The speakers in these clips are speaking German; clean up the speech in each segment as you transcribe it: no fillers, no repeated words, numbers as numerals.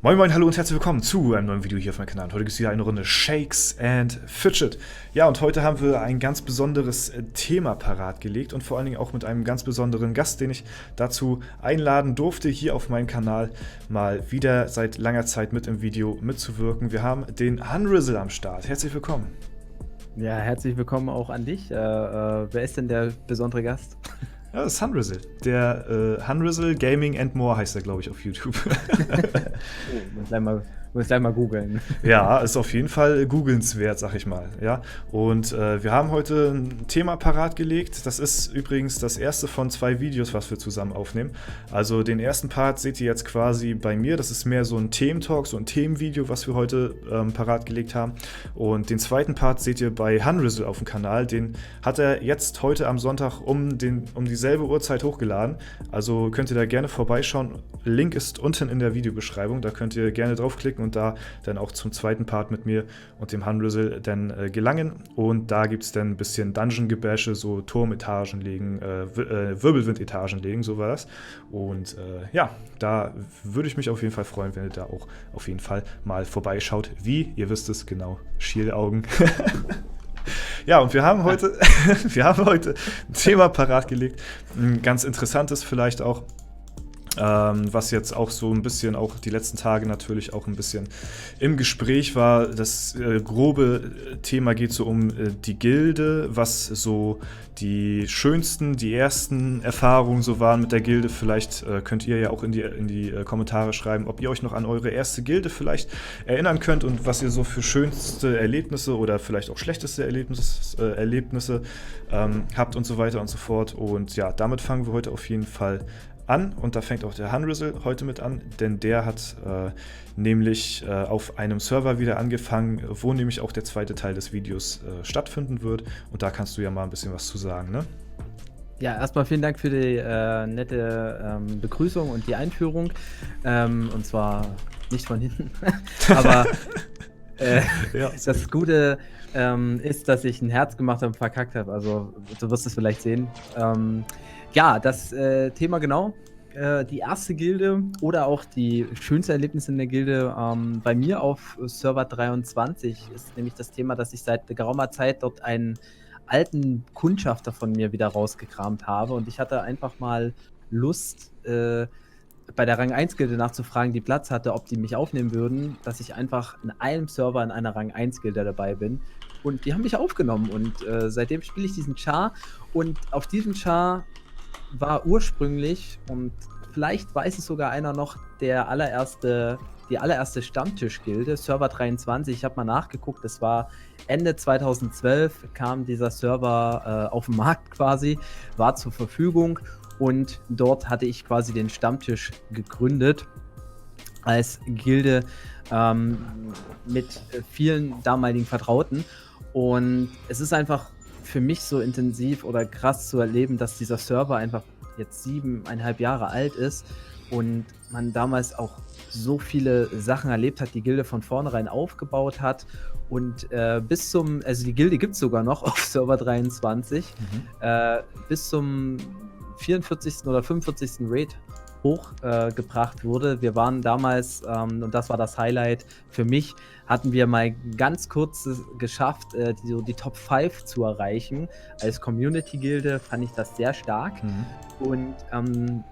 Moin Moin, hallo und herzlich willkommen zu einem neuen Video hier auf meinem Kanal. Heute gibt es wieder eine Runde Shakes and Fidget. Ja, und heute haben wir ein ganz besonderes Thema parat gelegt und vor allen Dingen auch mit einem ganz besonderen Gast, den ich dazu einladen durfte, hier auf meinem Kanal mal wieder seit langer Zeit mit im Video mitzuwirken. Wir haben den Hunrizzle am Start. Herzlich willkommen. Ja, herzlich willkommen auch an dich. Wer ist denn der besondere Gast? Ja, das ist Hunrizzle. Der Hunrizzle Gaming and More heißt er, glaube ich, auf YouTube. Muss gleich mal googeln. Ja, ist auf jeden Fall googelnswert, sag ich mal. Ja? Und wir haben heute ein Thema parat gelegt. Das ist übrigens das erste von 2 Videos, was wir zusammen aufnehmen. Also den ersten Part seht ihr jetzt quasi bei mir. Das ist mehr so ein Thementalk, so ein Themenvideo, was wir heute parat gelegt haben. Und den zweiten Part seht ihr bei Hunrizzle auf dem Kanal. Den hat er jetzt heute am Sonntag um dieselbe Uhrzeit hochgeladen. Also könnt ihr da gerne vorbeischauen. Link ist unten in der Videobeschreibung. Da könnt ihr gerne draufklicken und da dann auch zum zweiten Part mit mir und dem Hunrizzle dann gelangen. Und da gibt es dann ein bisschen Dungeon-Gebäsche, so Turmetagen legen, Wirbelwind-Etagen legen, so war das. Und ja, da würde ich mich auf jeden Fall freuen, wenn ihr da auch auf jeden Fall mal vorbeischaut. Wie, ihr wisst es genau, Schielaugen. Ja, und wir haben heute ein Thema parat gelegt, ein ganz interessantes vielleicht auch, was jetzt auch so ein bisschen, auch die letzten Tage natürlich auch ein bisschen im Gespräch war. Das grobe Thema geht so um die Gilde, was so die schönsten, die ersten Erfahrungen so waren mit der Gilde. Vielleicht könnt ihr ja auch in die Kommentare schreiben, ob ihr euch noch an eure erste Gilde vielleicht erinnern könnt und was ihr so für schönste Erlebnisse oder vielleicht auch schlechteste Erlebnisse habt und so weiter und so fort. Und ja, damit fangen wir heute auf jeden Fall an, und da fängt auch der Hunrizzle heute mit an, denn der hat nämlich auf einem Server wieder angefangen, wo nämlich auch der zweite Teil des Videos stattfinden wird, und da kannst du ja mal ein bisschen was zu sagen, ne? Ja, erstmal vielen Dank für die nette Begrüßung und die Einführung. Und zwar nicht von hinten, aber Ja. das Gute ist, dass ich ein Herz gemacht habe und verkackt habe. Also du wirst es vielleicht sehen. Ja, das Thema genau, die erste Gilde oder auch die schönste Erlebnisse in der Gilde bei mir auf Server 23 ist nämlich das Thema, dass ich seit geraumer Zeit dort einen alten Kundschafter von mir wieder rausgekramt habe, und ich hatte einfach mal Lust, bei der Rang 1 Gilde nachzufragen, die Platz hatte, ob die mich aufnehmen würden, dass ich einfach in einem Server in einer Rang 1 Gilde dabei bin, und die haben mich aufgenommen, und seitdem spiele ich diesen Char, und auf diesem Char war ursprünglich, und vielleicht weiß es sogar einer noch, die allererste Stammtischgilde, Server 23. Ich habe mal nachgeguckt, das war Ende 2012, kam dieser Server auf den Markt quasi, war zur Verfügung, und dort hatte ich quasi den Stammtisch gegründet als Gilde mit vielen damaligen Vertrauten, und es ist einfach für mich so intensiv oder krass zu erleben, dass dieser Server einfach jetzt 7,5 Jahre alt ist und man damals auch so viele Sachen erlebt hat, die Gilde von vornherein aufgebaut hat, und also die Gilde gibt es sogar noch auf Server 23, bis zum 44. oder 45. Raid hochgebracht wurde. Wir waren damals, und das war das Highlight für mich, hatten wir mal ganz kurz geschafft, die Top 5 zu erreichen. Als Community-Gilde fand ich das sehr stark. Und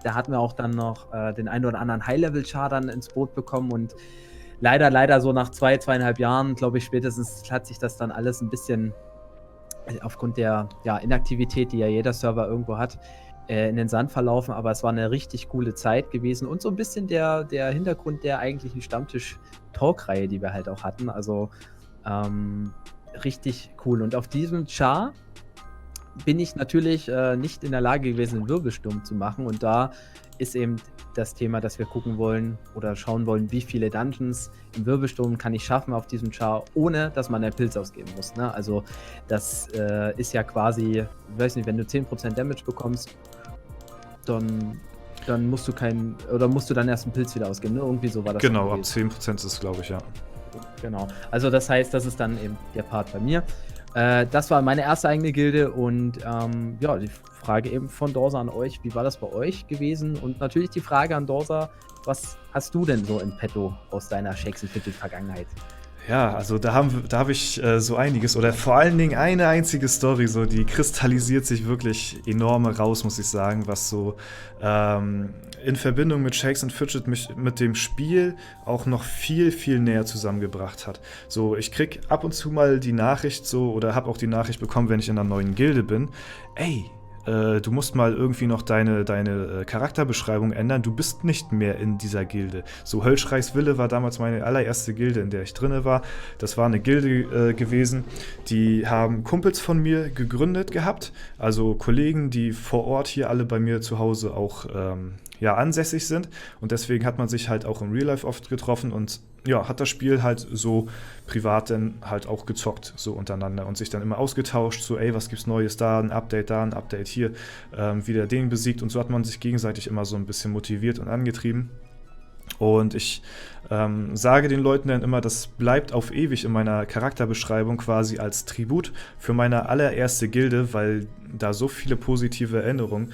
da hatten wir auch dann noch den einen oder anderen High-Level-Char dann ins Boot bekommen, und leider so nach 2,5 Jahren, glaube ich, spätestens hat sich das dann alles ein bisschen aufgrund der Inaktivität, die ja jeder Server irgendwo hat, in den Sand verlaufen, aber es war eine richtig coole Zeit gewesen und so ein bisschen der Hintergrund der eigentlichen Stammtisch-Talk-Reihe, die wir halt auch hatten. Also richtig cool. Und auf diesem Char bin ich natürlich nicht in der Lage gewesen, einen Wirbelsturm zu machen, und da ist eben das Thema, dass wir gucken wollen oder schauen wollen, wie viele Dungeons im Wirbelsturm kann ich schaffen auf diesem Char, ohne dass man einen Pilz ausgeben muss, ne? Also das ist ja quasi, ich weiß nicht, wenn du 10% Damage bekommst, dann musst du dann erst einen Pilz wieder ausgeben, ne? Irgendwie so war das. Genau, ab 10% ist es, glaube ich, ja. Genau, also das heißt, das ist dann eben der Part bei mir. Das war meine erste eigene Gilde und ja, die Frage eben von Dorsa an euch, wie war das bei euch gewesen? Und natürlich die Frage an Dorsa, was hast du denn so in petto aus deiner Shakes and Fidget Vergangenheit? Ja, also da hab ich so einiges oder vor allen Dingen eine einzige Story, so die kristallisiert sich wirklich enorm raus, muss ich sagen, was so in Verbindung mit Shakes and Fidget mich mit dem Spiel auch noch viel, viel näher zusammengebracht hat. So, ich krieg ab und zu mal die Nachricht so oder hab auch die Nachricht bekommen, wenn ich in einer neuen Gilde bin, ey, du musst mal irgendwie noch deine Charakterbeschreibung ändern. Du bist nicht mehr in dieser Gilde. So, Höllschreis Wille war damals meine allererste Gilde, in der ich drinne war. Das war eine Gilde gewesen, die haben Kumpels von mir gegründet gehabt. Also Kollegen, die vor Ort hier alle bei mir zu Hause auch ja, ansässig sind. Und deswegen hat man sich halt auch im Real Life oft getroffen und ja, hat das Spiel halt so privat dann halt auch gezockt, so untereinander und sich dann immer ausgetauscht, so ey, was gibt's Neues da, ein Update hier, wieder den besiegt und so hat man sich gegenseitig immer so ein bisschen motiviert und angetrieben. Und ich sage den Leuten dann immer, das bleibt auf ewig in meiner Charakterbeschreibung quasi als Tribut für meine allererste Gilde, weil da so viele positive Erinnerungen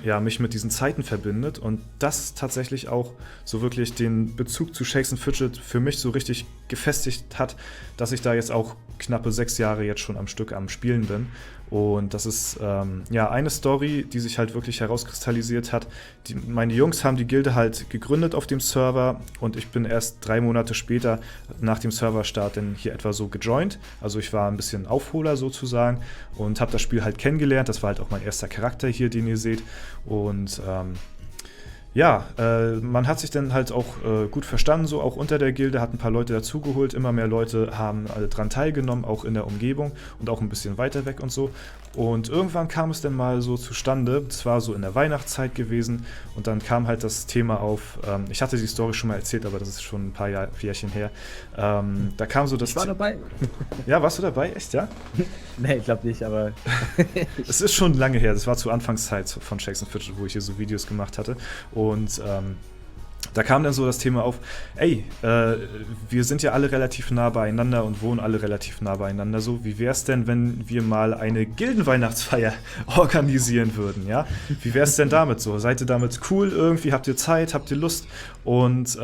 ja, mich mit diesen Zeiten verbindet und das tatsächlich auch so wirklich den Bezug zu Shakes and Fidget für mich so richtig gefestigt hat, dass ich da jetzt auch knappe 6 Jahre jetzt schon am Stück am Spielen bin. Und das ist ja eine Story, die sich halt wirklich herauskristallisiert hat. Meine Jungs haben die Gilde halt gegründet auf dem Server und ich bin erst 3 Monate später nach dem Serverstart dann hier etwa so gejoint. Also ich war ein bisschen Aufholer sozusagen und habe das Spiel halt kennengelernt. Das war halt auch mein erster Charakter hier, den ihr seht. Und ja, man hat sich dann halt auch gut verstanden, so auch unter der Gilde, hat ein paar Leute dazugeholt, immer mehr Leute haben dran teilgenommen, auch in der Umgebung und auch ein bisschen weiter weg und so. Und irgendwann kam es dann mal so zustande, es war so in der Weihnachtszeit gewesen und dann kam halt das Thema auf, ich hatte die Story schon mal erzählt, aber das ist schon ein paar Jährchen her. Da kam so das... Ich war dabei. Ja, warst du dabei? Echt, ja? Nee, ich glaube nicht, aber... Es ist schon lange her, das war zur Anfangszeit von Shakes and Fidget, wo ich hier so Videos gemacht hatte. Und da kam dann so das Thema auf, ey, wir sind ja alle relativ nah beieinander und wohnen alle relativ nah beieinander. So, wie wär's denn, wenn wir mal eine Gildenweihnachtsfeier organisieren würden, ja? Wie wär's denn damit so? Seid ihr damit cool irgendwie? Habt ihr Zeit? Habt ihr Lust? Und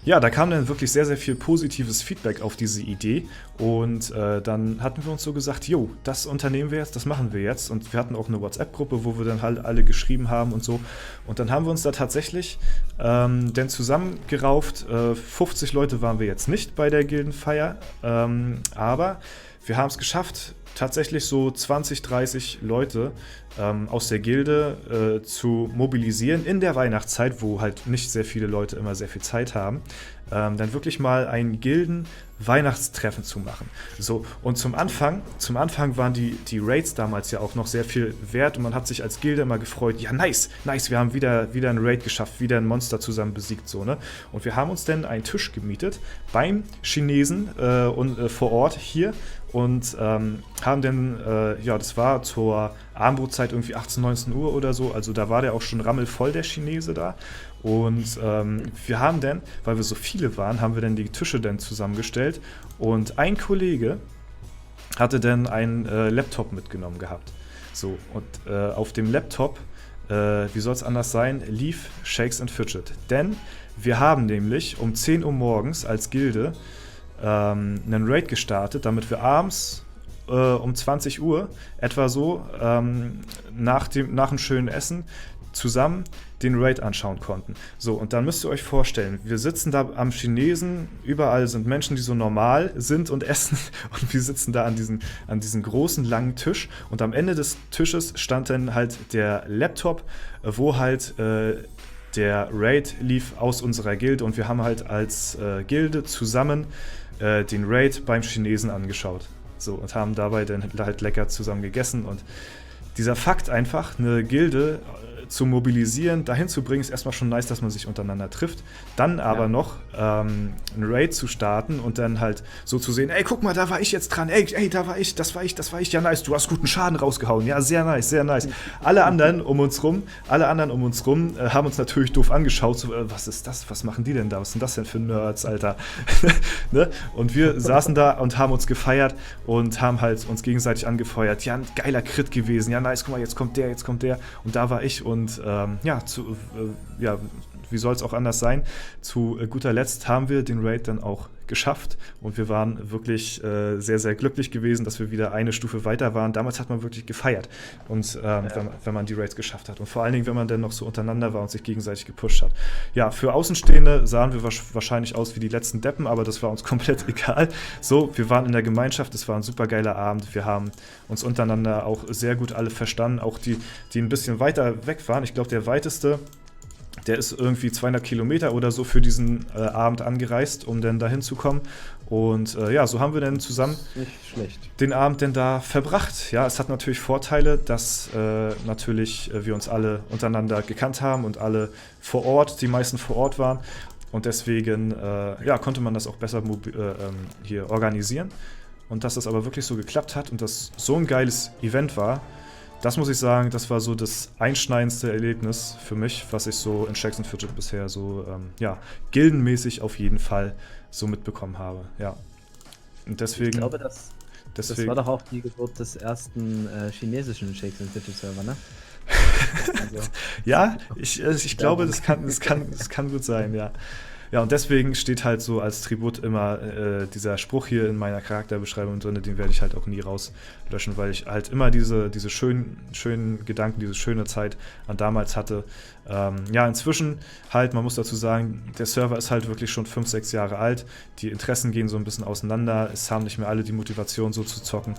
ja, da kam dann wirklich sehr, sehr viel positives Feedback auf diese Idee und dann hatten wir uns so gesagt, jo, das unternehmen wir jetzt, das machen wir jetzt und wir hatten auch eine WhatsApp-Gruppe, wo wir dann halt alle geschrieben haben und so und dann haben wir uns da tatsächlich dann zusammengerauft, 50 Leute waren wir jetzt nicht bei der Gildenfeier, aber wir haben es geschafft, tatsächlich so 20, 30 Leute aus der Gilde zu mobilisieren in der Weihnachtszeit, wo halt nicht sehr viele Leute immer sehr viel Zeit haben, dann wirklich mal ein Gilden-Weihnachtstreffen zu machen. So, und zum Anfang waren die Raids damals ja auch noch sehr viel wert und man hat sich als Gilde immer gefreut, ja nice, wir haben wieder einen Raid geschafft, wieder ein Monster zusammen besiegt, so, ne? Und wir haben uns dann einen Tisch gemietet beim Chinesen vor Ort hier und haben dann, ja, das war zur Abendbrotzeit irgendwie 18, 19 Uhr oder so, also da war der auch schon rammelvoll, der Chinese da. Und wir haben dann, weil wir so viele waren, haben wir dann die Tische dann zusammengestellt und ein Kollege hatte dann einen Laptop mitgenommen gehabt. So, und auf dem Laptop, wie soll es anders sein, lief Shakes and Fidget. Denn wir haben nämlich um 10 Uhr morgens als Gilde einen Raid gestartet, damit wir abends um 20 Uhr etwa so nach dem schönen Essen zusammen den Raid anschauen konnten. So, und dann müsst ihr euch vorstellen, wir sitzen da am Chinesen, überall sind Menschen, die so normal sind und essen und wir sitzen da an diesen großen, langen Tisch und am Ende des Tisches stand dann halt der Laptop, wo halt der Raid lief aus unserer Gilde und wir haben halt als Gilde zusammen den Raid beim Chinesen angeschaut. So, und haben dabei dann halt lecker zusammen gegessen und dieser Fakt einfach, eine Gilde zu mobilisieren, dahin zu bringen, ist erstmal schon nice, dass man sich untereinander trifft. Dann aber noch ein Raid zu starten und dann halt so zu sehen, ey, guck mal, da war ich jetzt dran, ey, da war ich, das war ich, ja nice, du hast guten Schaden rausgehauen, ja, sehr nice, sehr nice. Alle anderen um uns rum haben uns natürlich doof angeschaut, so, was ist das, was machen die denn da, was sind das denn für Nerds, Alter? Ne? Und wir saßen da und haben uns gefeiert und haben halt uns gegenseitig angefeuert, ja, ein geiler Crit gewesen, ja nice, guck mal, jetzt kommt der und da war ich und wie soll es auch anders sein? Zu guter Letzt haben wir den Raid dann auch geschafft und wir waren wirklich sehr, sehr glücklich gewesen, dass wir wieder eine Stufe weiter waren. Damals hat man wirklich gefeiert und wenn man die Raids geschafft hat und vor allen Dingen, wenn man dann noch so untereinander war und sich gegenseitig gepusht hat. Ja, für Außenstehende sahen wir wahrscheinlich aus wie die letzten Deppen, aber das war uns komplett egal. So, wir waren in der Gemeinschaft, es war ein super geiler Abend, wir haben uns untereinander auch sehr gut alle verstanden, auch die ein bisschen weiter weg waren. Ich glaube, der weiteste, der ist irgendwie 200 Kilometer oder so für diesen Abend angereist, um dann dahin zu kommen. Und so haben wir dann zusammen den Abend dann da verbracht. Ja, es hat natürlich Vorteile, dass natürlich wir uns alle untereinander gekannt haben und alle vor Ort, die meisten vor Ort waren. Und deswegen konnte man das auch besser hier organisieren. Und dass das aber wirklich so geklappt hat und das so ein geiles Event war, das muss ich sagen, das war so das einschneidendste Erlebnis für mich, was ich so in Shakes & Fidget bisher so, gildenmäßig auf jeden Fall so mitbekommen habe, ja. Und deswegen... Ich glaube, das war doch auch die Geburt des ersten chinesischen Shakes & Fidget Server, ne? Also, ja, ich glaube, das kann gut sein, ja. Ja, und deswegen steht halt so als Tribut immer dieser Spruch hier in meiner Charakterbeschreibung drin, den werde ich halt auch nie rauslöschen, weil ich halt immer diese schönen Gedanken, diese schöne Zeit an damals hatte. Inzwischen halt, man muss dazu sagen, der Server ist halt wirklich schon 5, 6 Jahre alt, die Interessen gehen so ein bisschen auseinander, es haben nicht mehr alle die Motivation so zu zocken.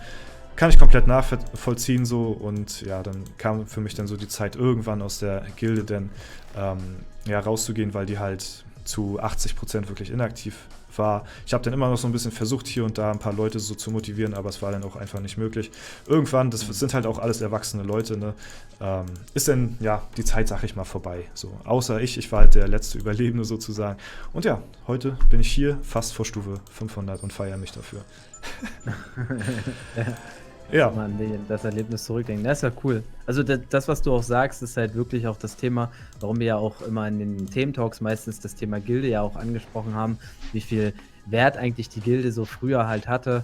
Kann ich komplett nachvollziehen so und ja, dann kam für mich dann so die Zeit irgendwann aus der Gilde dann rauszugehen, weil die halt zu 80% wirklich inaktiv war. Ich habe dann immer noch so ein bisschen versucht, hier und da ein paar Leute so zu motivieren, aber es war dann auch einfach nicht möglich. Irgendwann, das sind halt auch alles erwachsene Leute, ne, ist dann, ja, die Zeit, sag ich mal, vorbei. So, außer ich war halt der letzte Überlebende sozusagen. Und ja, heute bin ich hier, fast vor Stufe 500 und feiere mich dafür. Ja. Man das Erlebnis zurückdenken. Das ist ja cool. Also das, was du auch sagst, ist halt wirklich auch das Thema, warum wir ja auch immer in den Thementalks meistens das Thema Gilde ja auch angesprochen haben, wie viel Wert eigentlich die Gilde so früher halt hatte.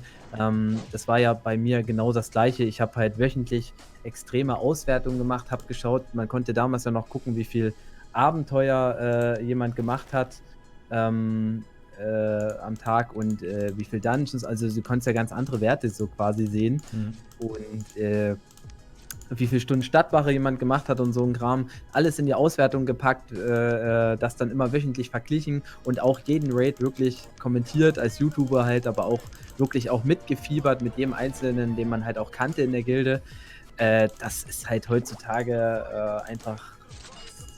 Das war ja bei mir genau das Gleiche. Ich habe halt wöchentlich extreme Auswertungen gemacht, habe geschaut, man konnte damals ja noch gucken, wie viel Abenteuer jemand gemacht hat. Am Tag und wie viel Dungeons, also du konntest ja ganz andere Werte so quasi sehen und wie viele Stunden Stadtwache jemand gemacht hat und so ein Kram, alles in die Auswertung gepackt, das dann immer wöchentlich verglichen und auch jeden Raid wirklich kommentiert als YouTuber halt, aber auch wirklich auch mitgefiebert mit jedem Einzelnen, den man halt auch kannte in der Gilde. Das ist halt heutzutage einfach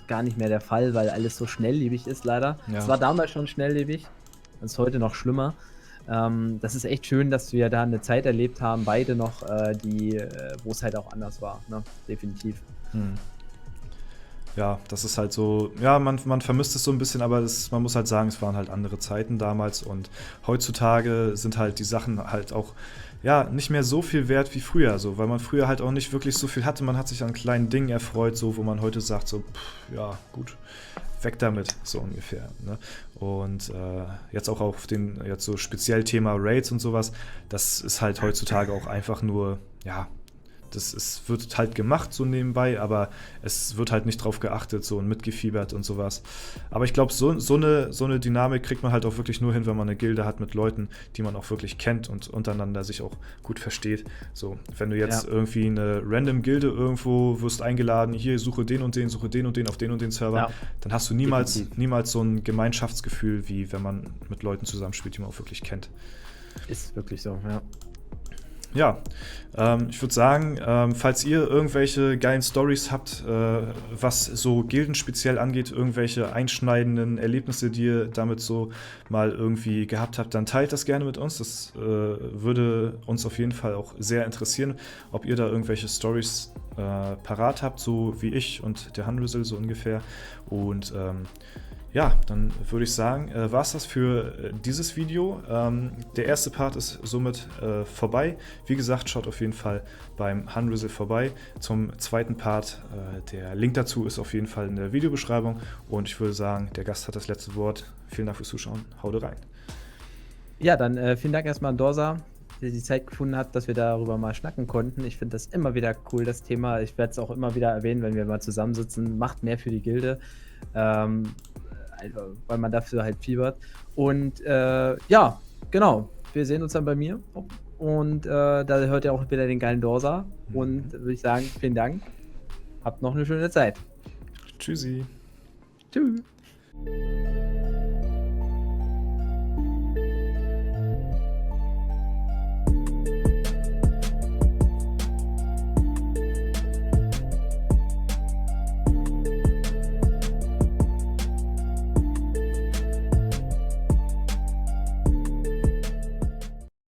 gar nicht mehr der Fall, weil alles so schnelllebig ist leider. Es war damals schon schnelllebig. Das ist heute noch schlimmer. Das ist echt schön, dass wir da eine Zeit erlebt haben, beide noch, wo es halt auch anders war, ne? Definitiv. Ja, das ist halt so, ja, man vermisst es so ein bisschen, aber man muss halt sagen, es waren halt andere Zeiten damals und heutzutage sind halt die Sachen halt auch, ja, nicht mehr so viel wert wie früher, so, weil man früher halt auch nicht wirklich so viel hatte, man hat sich an kleinen Dingen erfreut, so, wo man heute sagt, so, ja, gut, weg damit, so ungefähr, ne? Und jetzt auch auf jetzt so speziell Thema Raids und sowas, das ist halt heutzutage auch einfach nur, ja, wird halt gemacht so nebenbei, aber es wird halt nicht drauf geachtet so und mitgefiebert und sowas. Aber ich glaube, so eine Dynamik kriegt man halt auch wirklich nur hin, wenn man eine Gilde hat mit Leuten, die man auch wirklich kennt und untereinander sich auch gut versteht. So, wenn du jetzt irgendwie eine random Gilde irgendwo wirst eingeladen, hier suche den und den auf den und den Server, dann hast du niemals so ein Gemeinschaftsgefühl, wie wenn man mit Leuten zusammenspielt, die man auch wirklich kennt. Ist wirklich so, ja. Ja, ich würde sagen, falls ihr irgendwelche geilen Stories habt, was so Gilden speziell angeht, irgendwelche einschneidenden Erlebnisse, die ihr damit so mal irgendwie gehabt habt, dann teilt das gerne mit uns. Das würde uns auf jeden Fall auch sehr interessieren, ob ihr da irgendwelche Stories parat habt, so wie ich und der Hanrizzle so ungefähr. Und ja, dann würde ich sagen, war es das für dieses Video. Der erste Part ist somit vorbei. Wie gesagt, schaut auf jeden Fall beim Hanrizzle vorbei. Zum zweiten Part, der Link dazu ist auf jeden Fall in der Videobeschreibung. Und ich würde sagen, der Gast hat das letzte Wort. Vielen Dank fürs Zuschauen. Haut rein. Ja, dann vielen Dank erstmal an Dorsa, der die Zeit gefunden hat, dass wir darüber mal schnacken konnten. Ich finde das immer wieder cool, das Thema. Ich werde es auch immer wieder erwähnen, wenn wir mal zusammensitzen. Macht mehr für die Gilde. Weil man dafür halt fiebert. Und ja, genau. Wir sehen uns dann bei mir. Und da hört ihr auch wieder den geilen Dorsa. Und würde ich sagen, vielen Dank. Habt noch eine schöne Zeit. Tschüssi. Tschüss.